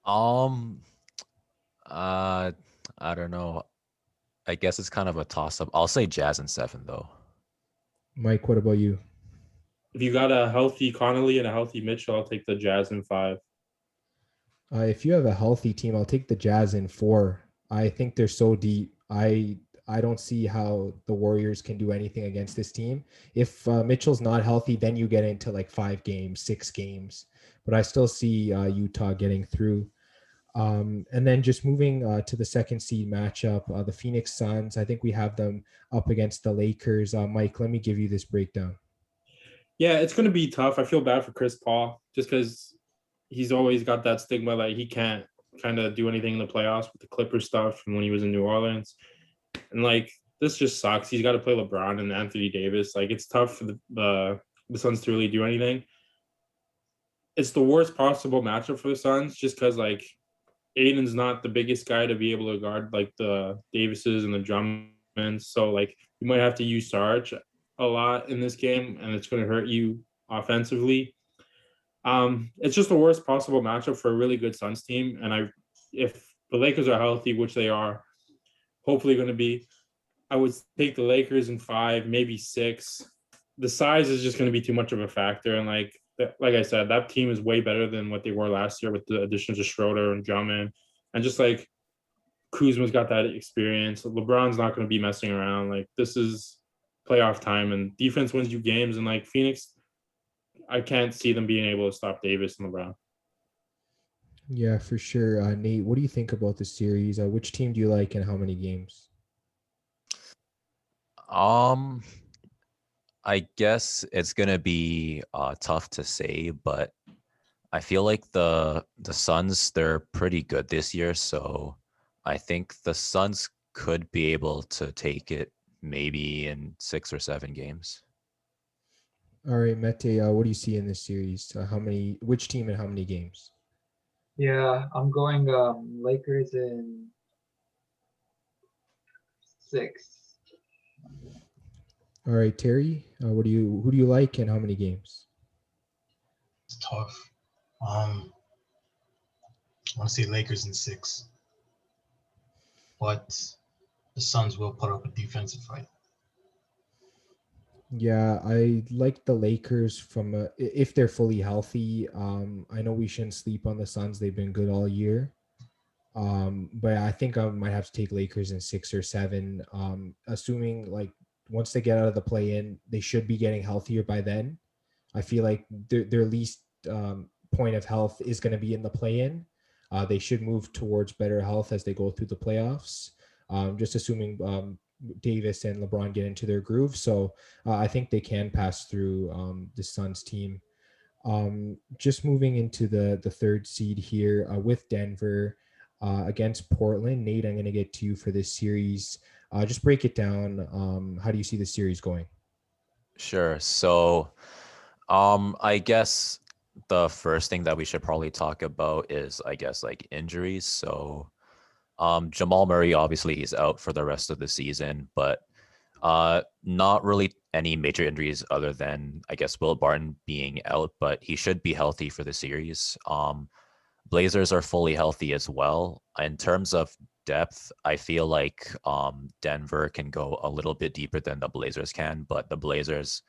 Um, uh, I don't know. I guess it's kind of a toss-up. I'll say Jazz in 7, though. Mike, what about you? If you got a healthy Connolly and a healthy Mitchell, I'll take the Jazz in 5. If you have a healthy team, I'll take the Jazz in 4. I think they're so deep. I don't see how the Warriors can do anything against this team. If Mitchell's not healthy, then you get into like 5 games, 6 games. But I still see Utah getting through. And then just moving to the second seed matchup, the Phoenix Suns. I think we have them up against the Lakers. Mike, let me give you this breakdown. Yeah, it's going to be tough. I feel bad for Chris Paul just because he's always got that stigma that he can't kind of do anything in the playoffs with the Clippers stuff from when he was in New Orleans. And like, this just sucks. He's got to play LeBron and Anthony Davis. Like, it's tough for the Suns to really do anything. It's the worst possible matchup for the Suns just because, like, Aiden's not the biggest guy to be able to guard, like, the Davises and the Drummonds. So, like, you might have to use Sarge a lot in this game, and it's going to hurt you offensively. It's just the worst possible matchup for a really good Suns team. And if the Lakers are healthy, which they are hopefully going to be, I would take the Lakers in 5, maybe 6. The size is just going to be too much of a factor. And like I said, that team is way better than what they were last year with the additions of Schroeder and Drummond. And just like Kuzma's got that experience. LeBron's not going to be messing around. Like, this is playoff time, and defense wins you games. And like Phoenix, I can't see them being able to stop Davis and LeBron. Yeah, for sure. Nate, what do you think about the series? Which team do you like and how many games? I guess it's gonna be tough to say, but I feel like the Suns, they're pretty good this year, so I think the Suns could be able to take it maybe in 6 or 7 games. All right, Mete, what do you see in this series? Which team and how many games? Yeah, I'm going Lakers in 6. All right, Terry, who do you like and how many games? It's tough. I want to say Lakers in 6, but the Suns will put up a defensive fight. Yeah, I like the Lakers if they're fully healthy. I know we shouldn't sleep on the Suns. They've been good all year. But I think I might have to take Lakers in 6 or 7. Assuming like once they get out of the play-in, they should be getting healthier by then. I feel like their least point of health is going to be in the play-in. They should move towards better health as they go through the playoffs. Just assuming Davis and LeBron get into their groove. So I think they can pass through the Suns team. Just moving into the third seed here with Denver against Portland. Nate, I'm going to get to you for this series. Just break it down. How do you see the series going? Sure. So I guess the first thing that we should probably talk about is, I guess, like injuries. So Jamal Murray, obviously he's out for the rest of the season, but not really any major injuries other than, I guess, Will Barton being out, but he should be healthy for the series. Blazers are fully healthy as well. In terms of depth, I feel like Denver can go a little bit deeper than the Blazers can, but the Blazers,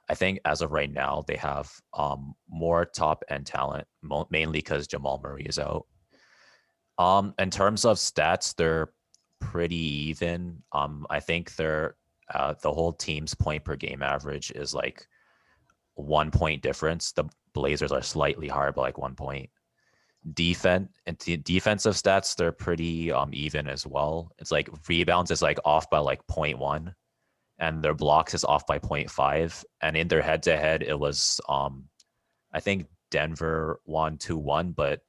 I think as of right now, they have more top end talent, mainly because Jamal Murray is out. In terms of stats, they're pretty even. I think the whole team's point per game average is like 1 point difference. The Blazers are slightly higher by like 1 point. Defensive stats, they're pretty even as well. It's like rebounds is like off by like 0.1, and their blocks is off by 0.5. And in their head-to-head, it was I think Denver won 2-1, but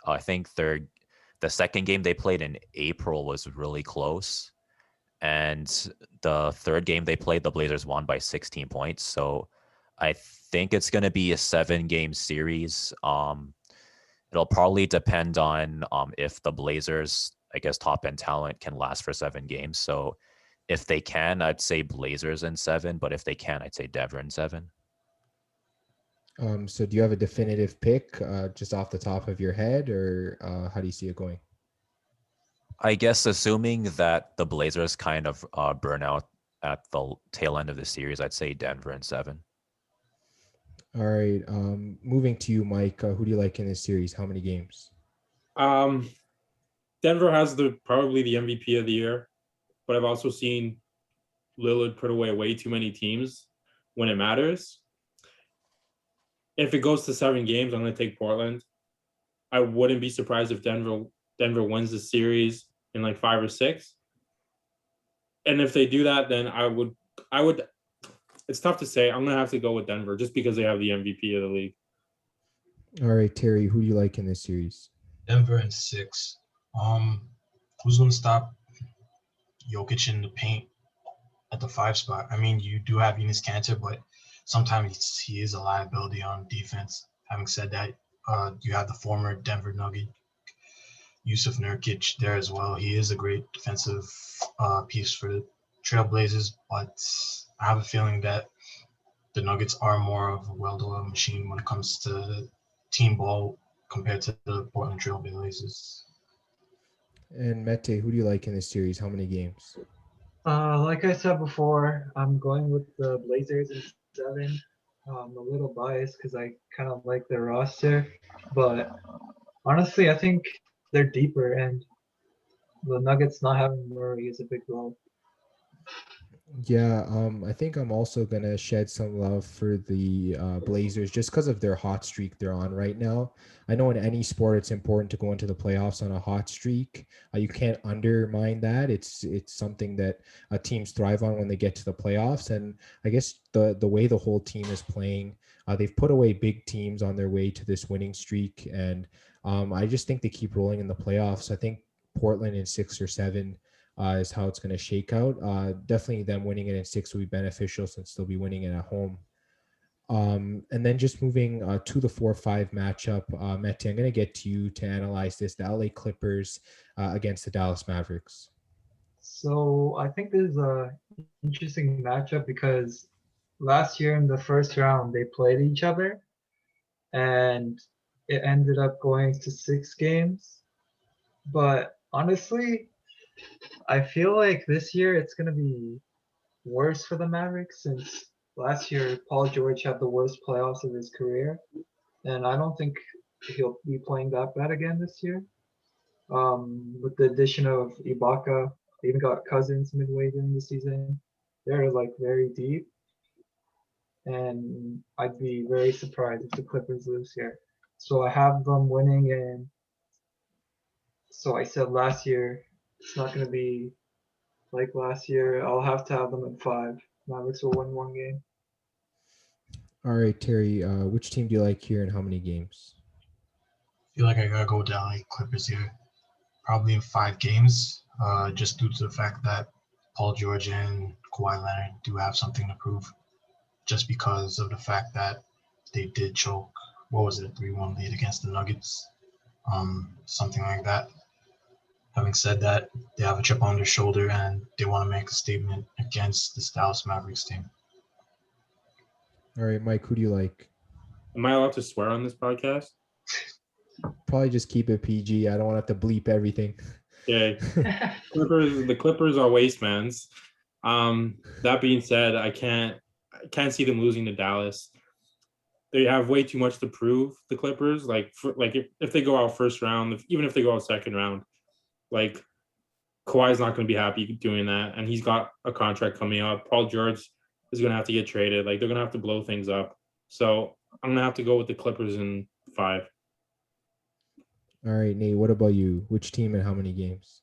I think the second game they played in April was really close. And the third game they played, the Blazers won by 16 points. So I think it's going to be a 7-game series. It'll probably depend on if the Blazers, I guess, top-end talent can last for 7 games. So if they can, I'd say Blazers in 7. But if they can't, I'd say Denver in 7. So do you have a definitive pick just off the top of your head, or how do you see it going? I guess assuming that the Blazers kind of burn out at the tail end of the series, I'd say Denver in 7. All right. Moving to you, Mike. Who do you like in this series? How many games? Denver has probably the MVP of the year, but I've also seen Lillard put away way too many teams when it matters. If it goes to 7 games, I'm going to take Portland. I wouldn't be surprised if Denver wins the series in like 5 or 6. And if they do that, then I would. It's tough to say. I'm going to have to go with Denver just because they have the MVP of the league. All right, Terry, who do you like in this series? Denver in 6. Who's going to stop Jokic in the paint at the 5 spot? I mean, you do have Enes Kanter, but sometimes he is a liability on defense. Having said that, you have the former Denver Nugget, Yusuf Nurkic, there as well. He is a great defensive piece for the Trailblazers, but I have a feeling that the Nuggets are more of a well-oiled machine when it comes to team ball compared to the Portland Trailblazers. And Mete, who do you like in this series? How many games? Like I said before, I'm going with the Blazers in 7. I'm a little biased because I kind of like their roster, but honestly, I think they're deeper, and the Nuggets not having Murray is a big blow. Yeah, I think I'm also gonna shed some love for the Blazers just because of their hot streak they're on right now. I know in any sport it's important to go into the playoffs on a hot streak. You can't undermine that. It's something that teams thrive on when they get to the playoffs. And I guess the way the whole team is playing, they've put away big teams on their way to this winning streak, and I just think they keep rolling in the playoffs. I think Portland in 6 or 7. Is how it's going to shake out. Definitely them winning it in 6 will be beneficial since they'll be winning it at home. And then just moving to the 4-5 matchup, Mete, I'm going to get to you to analyze this. The LA Clippers against the Dallas Mavericks. So I think this is a interesting matchup because last year in the first round they played each other, and it ended up going to 6 games. But honestly, I feel like this year it's going to be worse for the Mavericks since last year Paul George had the worst playoffs of his career, and I don't think he'll be playing that bad again this year. With the addition of Ibaka, they even got Cousins midway during the season. They're like very deep, and I'd be very surprised if the Clippers lose here. So I have them winning, and so I said last year it's not going to be like last year. I'll have to have them at 5. Mavericks will win 1 game. All right, Terry, which team do you like here and how many games? I feel like I gotta go with the LA Clippers here. Probably in 5 games, just due to the fact that Paul George and Kawhi Leonard do have something to prove. Just because of the fact that they did choke, what was it, 3-1 lead against the Nuggets, something like that. Having said that, they have a chip on their shoulder and they want to make a statement against this Dallas Mavericks team. All right, Mike, who do you like? Am I allowed to swear on this podcast? Probably just keep it PG. I don't want to have to bleep everything. Okay. The Clippers are wastemans. That being said, I can't see them losing to Dallas. They have way too much to prove, the Clippers. If they go out first round, even if they go out second round, like Kawhi's not going to be happy doing that, and he's got a contract coming up. Paul George is going to have to get traded. Like, they're going to have to blow things up. So I'm going to have to go with the Clippers in 5. All right, Nate, what about you? Which team and how many games?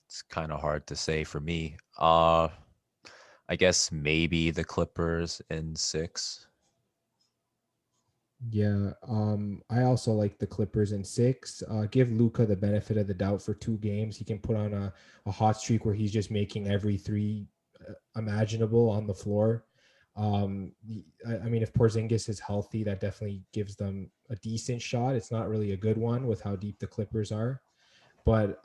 It's kind of hard to say for me. I guess maybe the Clippers in 6. Yeah, I also like the Clippers in 6. Give Luka the benefit of the doubt for 2 games. He can put on a hot streak where he's just making every 3 imaginable on the floor. I mean, if Porzingis is healthy, that definitely gives them a decent shot. It's not really a good one with how deep the Clippers are. But,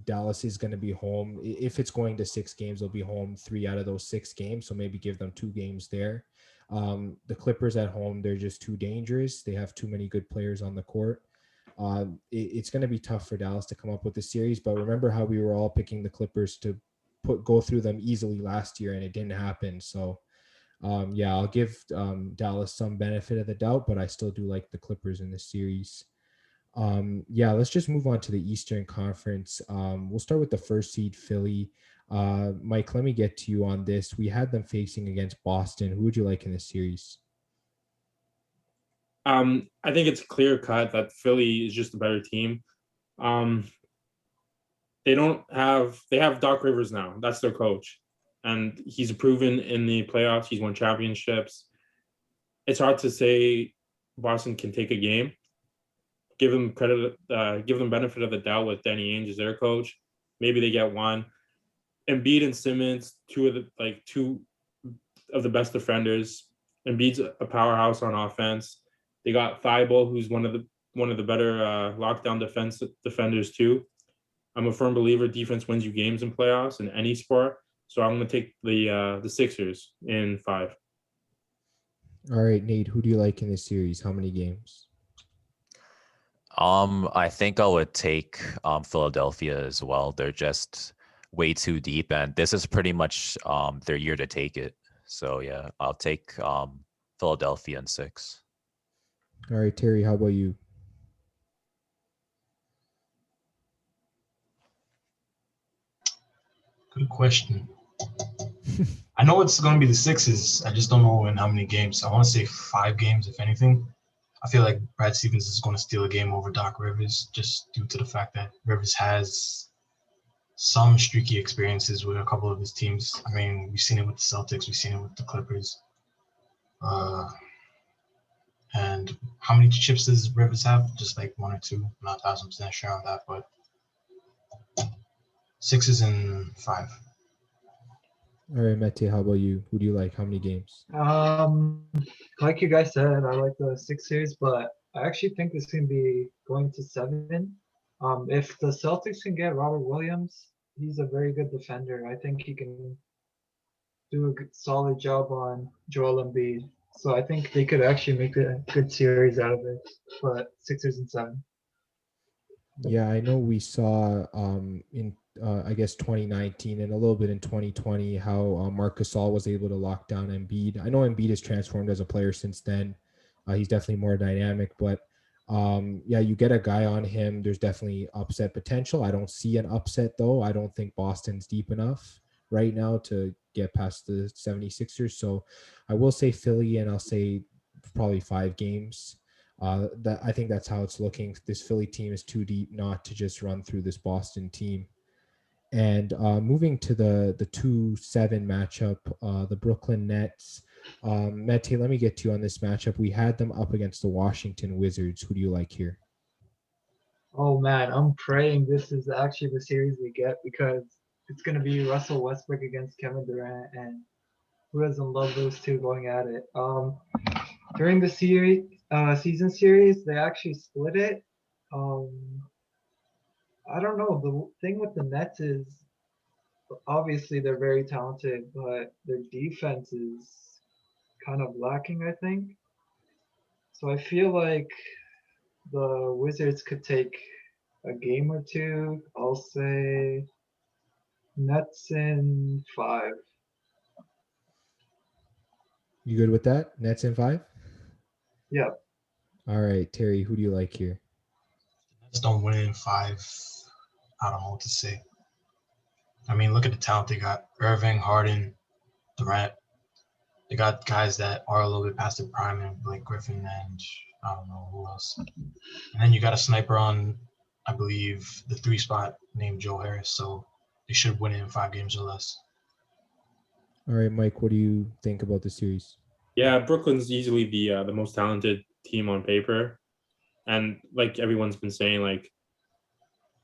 Dallas is going to be home. If it's going to 6 games, they'll be home 3 out of those 6 games. So maybe give them 2 games there. The Clippers at home, they're just too dangerous. They have too many good players on the court. It's going to be tough for Dallas to come up with the series. But remember how we were all picking the Clippers to go through them easily last year, and it didn't happen. So, I'll give Dallas some benefit of the doubt, but I still do like the Clippers in this series. Let's just move on to the Eastern Conference. We'll start with the first seed, Philly. Mike, let me get to you on this. We had them facing against Boston. Who would you like in this series? I think it's clear cut that Philly is just a better team. They have Doc Rivers now. That's their coach. And he's proven in the playoffs. He's won championships. It's hard to say Boston can take a game. Give them credit, give them benefit of the doubt with Danny Ainge as their coach. Maybe they get one. Embiid and Simmons, two of the best defenders. Embiid's a powerhouse on offense. They got Thibault, who's one of the better lockdown defenders too. I'm a firm believer defense wins you games in playoffs in any sport. So I'm going to take the Sixers in 5. All right, Nate, who do you like in this series? How many games? I think I would take Philadelphia as well. They're just way too deep, and this is pretty much their year to take it. So yeah, I'll take Philadelphia in 6. All right, Terry, how about you? Good question. I know it's going to be the Sixers. I just don't know in how many games. I want to say 5 games, if anything. I feel like Brad Stevens is going to steal a game over Doc Rivers just due to the fact that Rivers has some streaky experiences with a couple of his teams. I mean, we've seen it with the Celtics. We've seen it with the Clippers. And how many chips does Rivers have? Just like 1 or 2. I'm not 1,000% sure on that, but Sixers in 5. All right, Mete, how about you? Who do you like? How many games? Like you guys said, I like the Sixers, but I actually think this can be going to 7. If the Celtics can get Robert Williams, he's a very good defender. I think he can do a good, solid job on Joel Embiid. So I think they could actually make a good series out of it. But Sixers in 7. Yeah, I know we saw in I guess 2019 and a little bit in 2020 how Marc Gasol was able to lock down Embiid. I know Embiid has transformed as a player since then. He's definitely more dynamic, but you get a guy on him. There's definitely upset potential. I don't see an upset though. I don't think Boston's deep enough right now to get past the 76ers. So I will say Philly, and I'll say probably 5 games. That I think that's how it's looking. This Philly team is too deep not to just run through this Boston team. And moving to the 2-7 matchup, the Brooklyn Nets. Mete, let me get to you on this matchup. We had them up against the Washington Wizards. Who do you like here? Oh man, I'm praying this is actually the series we get because it's going to be Russell Westbrook against Kevin Durant, and who doesn't love those two going at it? During the season series, they actually split it. I don't know. The thing with the Nets is obviously they're very talented, but their defense is kind of lacking, I think. So I feel like the Wizards could take a game or 2. I'll say Nets in 5. You good with that? Nets in 5? Yeah. All right, Terry, who do you like here? Just don't win it in 5. I don't know what to say. I mean, look at the talent they got. Irving, Harden, Durant. They got guys that are a little bit past their prime, and Blake Griffin, and I don't know who else. And then you got a sniper on, I believe, the 3 spot named Joe Harris. So they should win it in 5 games or less. All right, Mike, what do you think about the series? Yeah, Brooklyn's easily the most talented team on paper, and like everyone's been saying, like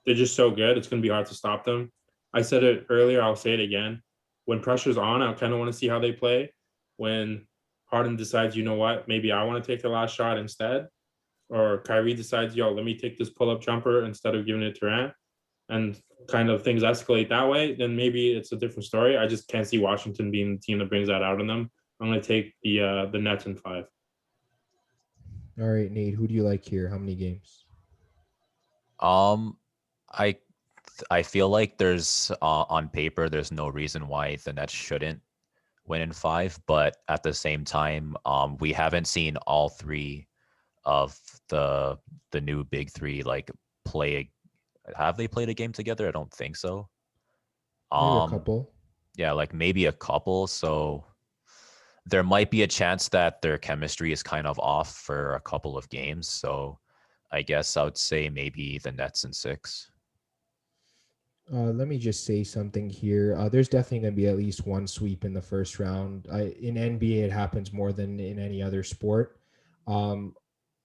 they're just so good. It's going to be hard to stop them. I said it earlier. I'll say it again. When pressure's on, I kind of want to see how they play. When Harden decides, you know what, maybe I want to take the last shot instead, or Kyrie decides, yo, let me take this pull-up jumper instead of giving it to Durant, and kind of things escalate that way, then maybe it's a different story. I just can't see Washington being the team that brings that out in them. I'm going to take the Nets in 5. All right, Nate, who do you like here? How many games? I feel like there's on paper there's no reason why the Nets shouldn't win in 5, but at the same time, we haven't seen all 3 of the new big 3 like play. Have they played a game together? I don't think so. Maybe a couple. Yeah, like maybe a couple. So there might be a chance that their chemistry is kind of off for a couple of games. So I guess I would say maybe the Nets in 6. Let me just say something here. There's definitely going to be at least one sweep in the first round. In NBA, it happens more than in any other sport.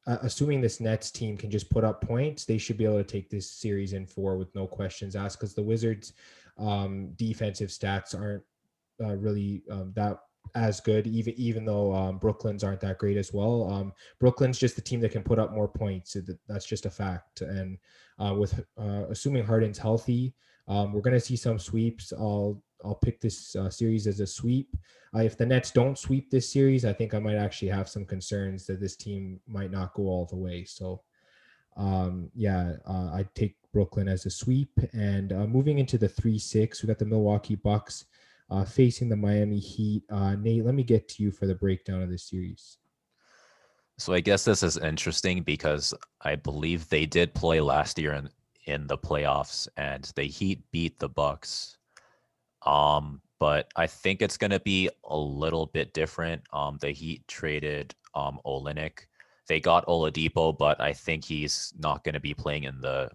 Assuming this Nets team can just put up points, they should be able to take this series in 4 with no questions asked, because the Wizards' defensive stats aren't really that as good, even though Brooklyn's aren't that great as well. Brooklyn's just the team that can put up more points. That's just a fact. And with assuming Harden's healthy, we're going to see some sweeps. I'll pick this series as a sweep. If the Nets don't sweep this series, I think I might actually have some concerns that this team might not go all the way. So I take Brooklyn as a sweep. And moving into the 3-6, we got the Milwaukee Bucks facing the Miami Heat. Nate, let me get to you for the breakdown of this series. So I guess this is interesting because I believe they did play last year in the playoffs, and the Heat beat the Bucks. But I think it's going to be a little bit different. The Heat traded Olynyk. They got Oladipo, but I think he's not going to be playing in the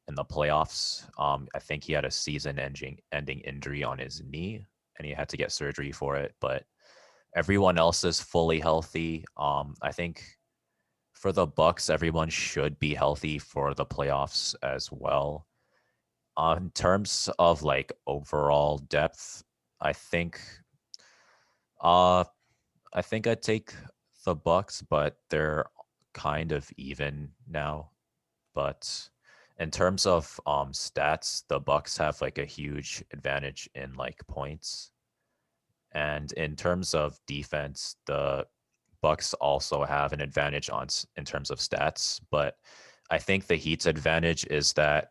playoffs. I think he had a season-ending injury on his knee, and he had to get surgery for it. But everyone else is fully healthy. I think for the Bucks, everyone should be healthy for the playoffs as well. In terms of like overall depth, I think I'd take the Bucks, but they're kind of even now. But in terms of stats, the Bucks have like a huge advantage in like points. And in terms of defense, the Bucks also have an advantage in terms of stats, but I think the Heat's advantage is that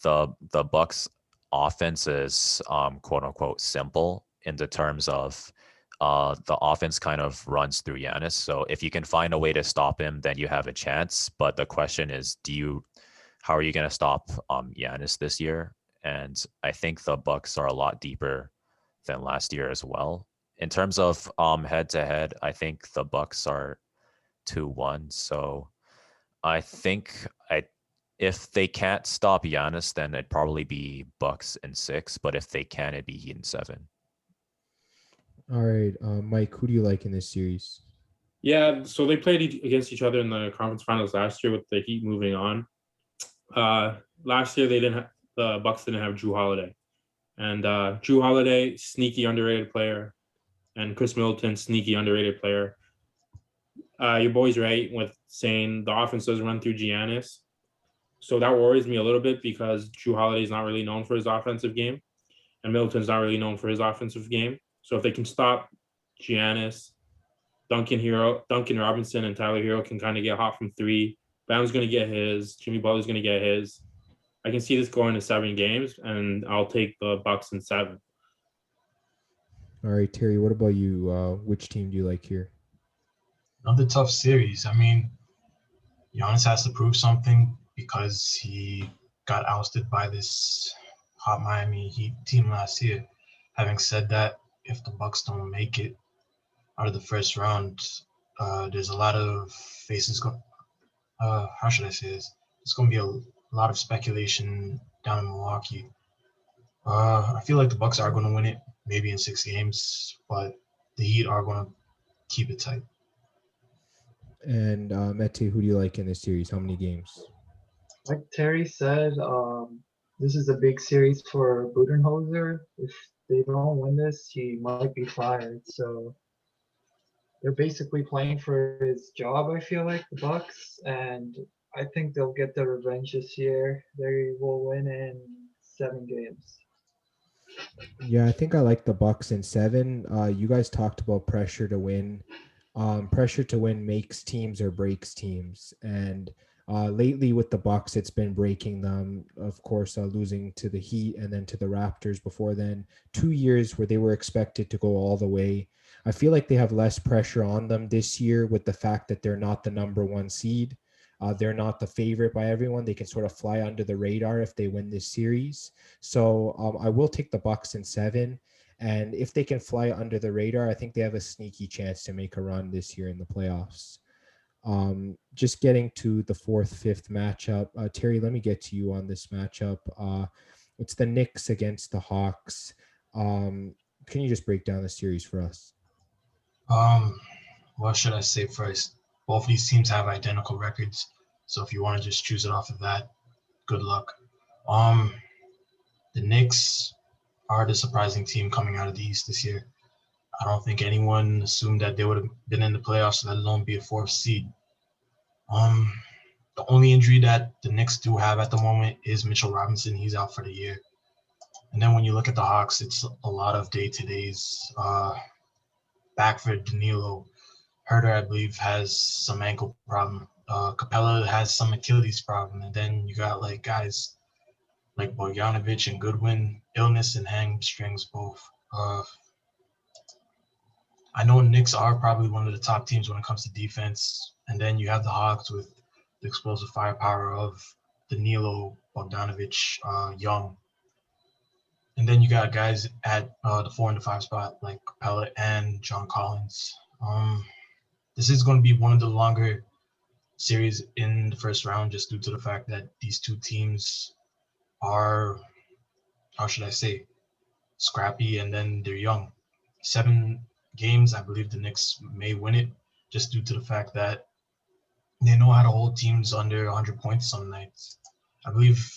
the Bucks offense is quote unquote simple in the terms of the offense kind of runs through Giannis. So if you can find a way to stop him, then you have a chance. But the question is, how are you going to stop Giannis this year? And I think the Bucks are a lot deeper than last year as well. In terms of head to head, I think the Bucks are 2-1. So I think if they can't stop Giannis, then it'd probably be Bucks in 6. But if they can, it'd be Heat in 7. All right, Mike, who do you like in this series? Yeah, so they played against each other in the conference finals last year with the Heat moving on. Last year the Bucks didn't have Jrue Holiday, and Jrue Holiday, sneaky underrated player, and Chris Middleton, sneaky underrated player. Your boy's right with saying the offense does run through Giannis. So that worries me a little bit because Jrue Holiday is not really known for his offensive game, and Middleton's not really known for his offensive game. So if they can stop Giannis, Duncan Robinson and Tyler Hero can kind of get hot from 3. Bam's going to get his. Jimmy Butler's going to get his. I can see this going to 7 games, and I'll take the Bucks in 7. All right, Terry, what about you? Which team do you like here? Another tough series. I mean, Giannis has to prove something. because he got ousted by this hot Miami Heat team last year. Having said that, if the Bucks don't make it out of the first round, there's a lot of faces. How should I say this? There's going to be a lot of speculation down in Milwaukee. I feel like the Bucks are going to win it, maybe in 6 games, but the Heat are going to keep it tight. And Mete, who do you like in this series? How many games? Like Terry said, this is a big series for Budenholzer. If they don't win this, he might be fired. So they're basically playing for his job, I feel like, the Bucks, and I think they'll get their revenge this year. They will win in 7 games. Yeah, I think I like the Bucks in 7. You guys talked about pressure to win. Pressure to win makes teams or breaks teams, and lately with the Bucks, it's been breaking them. Of course, losing to the Heat and then to the Raptors before then. 2 years where they were expected to go all the way. I feel like they have less pressure on them this year with the fact that they're not the number 1 seed. They're not the favorite by everyone. They can sort of fly under the radar if they win this series. So I will take the Bucks in 7. And if they can fly under the radar, I think they have a sneaky chance to make a run this year in the playoffs. Just getting to the 4th, 5th matchup. Terry, let me get to you on this matchup. It's the Knicks against the Hawks. Can you just break down the series for us? What should I say first? Both of these teams have identical records, so if you want to just choose it off of that, good luck. The Knicks are the surprising team coming out of the East this year. I don't think anyone assumed that they would have been in the playoffs, let alone be a 4th seed. The only injury that the Knicks do have at the moment is Mitchell Robinson. He's out for the year. And then when you look at the Hawks, it's a lot of day-to-days. Backford, Danilo, Herter, I believe, has some ankle problem. Capella has some Achilles problem. And then you got like guys like Bogdanovic and Goodwin, illness and hamstrings both. I know Knicks are probably one of the top teams when it comes to defense. And then you have the Hawks with the explosive firepower of Danilo, Bogdanovic, Young. And then you got guys at the 4 and the 5 spot like Capella and John Collins. This is going to be one of the longer series in the first round just due to the fact that these two teams are, how should I say, scrappy, and then they're young. 7 games, I believe the Knicks may win it just due to the fact that they know how to hold teams under 100 points some nights. I believe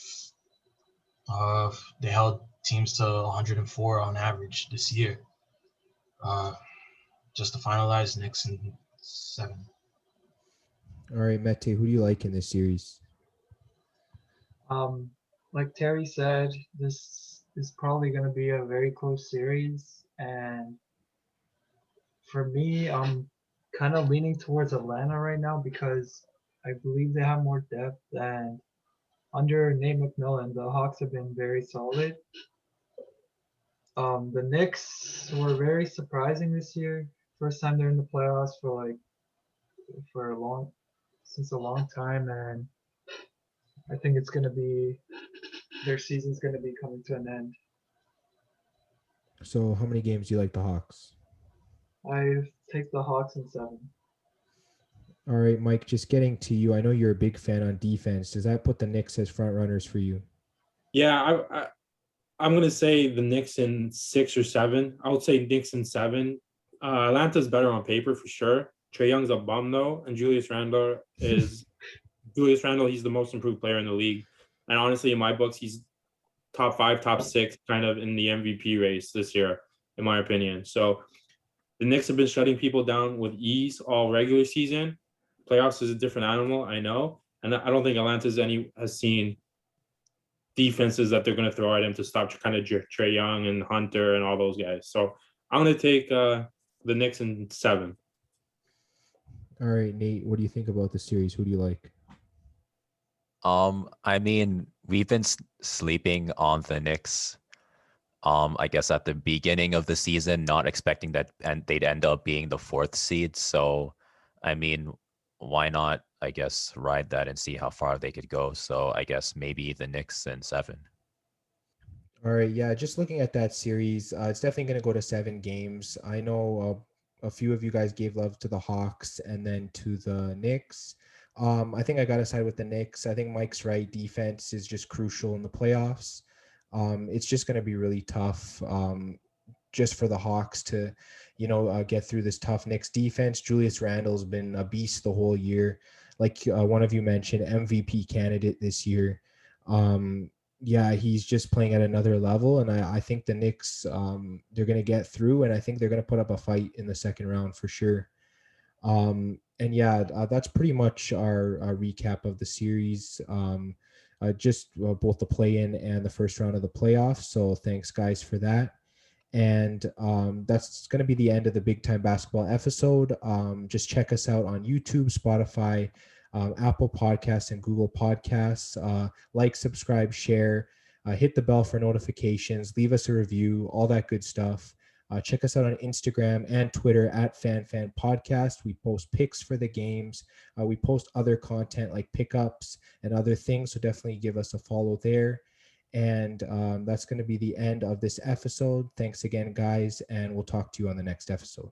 they held teams to 104 on average this year. Just to finalize, Knicks in 7. All right, Mete, who do you like in this series? Like Terry said, this is probably going to be a very close series. And for me, I'm kind of leaning towards Atlanta right now because I believe they have more depth. And under Nate McMillan, the Hawks have been very solid. The Knicks were very surprising this year. First time they're in the playoffs since a long time, and I think it's going to be their season's going to be coming to an end. So how many games do you like the Hawks? I take the Hawks in 7. All right, Mike, just getting to you. I know you're a big fan on defense. Does that put the Knicks as front runners for you? Yeah, I'm going to say the Knicks in 6 or 7. I would say Knicks in 7. Atlanta's better on paper for sure. Trae Young's a bum though, and Julius Randle, he's the most improved player in the league. And honestly, in my books, he's top 5, top 6, kind of in the MVP race this year, in my opinion. So the Knicks have been shutting people down with ease all regular season. Playoffs is a different animal, I know. And I don't think Atlanta has seen defenses that they're going to throw at him to stop kind of Trae Young and Hunter and all those guys. So I'm going to take the Knicks in 7. All right, Nate, what do you think about the series? Who do you like? I mean, we've been sleeping on the Knicks. I guess at the beginning of the season, not expecting that and they'd end up being the 4th seed. So, I mean, why not I guess, ride that and see how far they could go. So I guess maybe the Knicks in 7. All right, yeah, just looking at that series, it's definitely going to go to 7 games. I know a few of you guys gave love to the Hawks and then to the Knicks. I think I got to side with the Knicks. I think Mike's right. Defense is just crucial in the playoffs. It's just going to be really tough just for the Hawks to, get through this tough Knicks defense. Julius Randle's been a beast the whole year. Like one of you mentioned, MVP candidate this year. Yeah, he's just playing at another level, and I think the Knicks, they're going to get through, and I think they're going to put up a fight in the second round for sure. And yeah, that's pretty much our recap of the series. Just both the play-in and the first round of the playoffs. So thanks, guys, for that. And that's going to be the end of the Big Time Basketball episode. Just check us out on YouTube, Spotify, Apple Podcasts, and Google Podcasts. Like, subscribe, share, hit the bell for notifications, leave us a review, all that good stuff. Check us out on Instagram and Twitter at FanFan Podcast. We post picks for the games. We post other content like pickups and other things. So definitely give us a follow there. And that's going to be the end of this episode. Thanks again, guys, and we'll talk to you on the next episode.